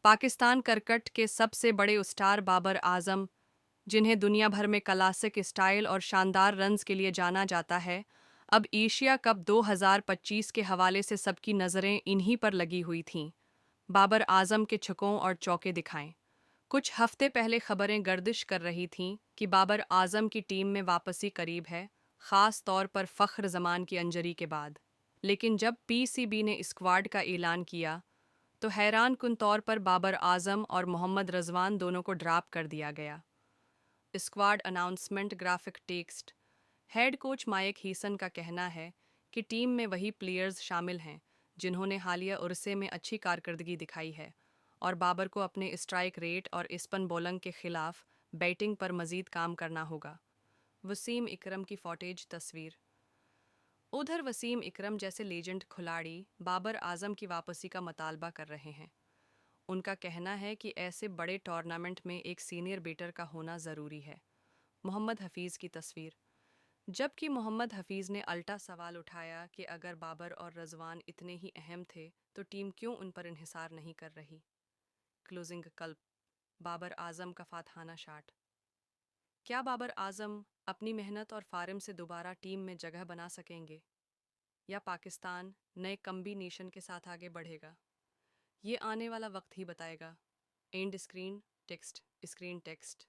Pakistan cricket के सबसे बड़े स्टार बाबर आजम, जिन्हें दुनिया भर में क्लासिक स्टाइल और शानदार रन्स के लिए जाना जाता है, अब एशिया कप 2025 के हवाले से सबकी नज़रें इन्हीं पर लगी हुई थीं। बाबर आजम के छक्कों और चौके दिखाएं। कुछ हफ्ते पहले खबरें गर्दिश कर रही थीं कि बाबर आजम की टीम में वापसी करीब है, ख़ास तौर पर फ़ख्र ज़मान की इंजरी के बाद। लेकिन जब पीसीबी ने स्क्वाड का ऐलान किया, तो हैरान कुन तौर पर बाबर आजम और मोहम्मद रज़वान दोनों को ड्रॉप कर दिया गया। Squad announcement graphic text. Head coach Mike Hesson का कहना है कि टीम में वही प्लेयर्स शामिल हैं जिन्होंने हालिया उरसे में अच्छी कारकर्दगी दिखाई है, और बाबर को अपने स्ट्राइक रेट और स्पिन बॉलिंग के खिलाफ बैटिंग पर मजीद काम करना होगा। वसीम इकरम की फुटेज तस्वीर। उधर वसीम इकरम जैसे लेजेंड खिलाड़ी बाबर आजम की वापसी का मतालबा कर रहे हैं। उनका कहना है कि ऐसे बड़े टूर्नामेंट में एक सीनियर बैटर का होना ज़रूरी है। मोहम्मद हफीज़ की तस्वीर। जबकि मोहम्मद हफीज़ ने अल्टा सवाल उठाया कि अगर बाबर और रज़वान इतने ही अहम थे तो टीम क्यों उन पर इन्हिसार नहीं कर रही। क्लोजिंग कल्प। बाबर आजम का फातहाना शाट। क्या बाबर आजम अपनी मेहनत और फारिम से दोबारा टीम में जगह बना सकेंगे, या पाकिस्तान नए कम्बिनेशन के साथ आगे बढ़ेगा? ये आने वाला वक्त ही बताएगा। And screen text.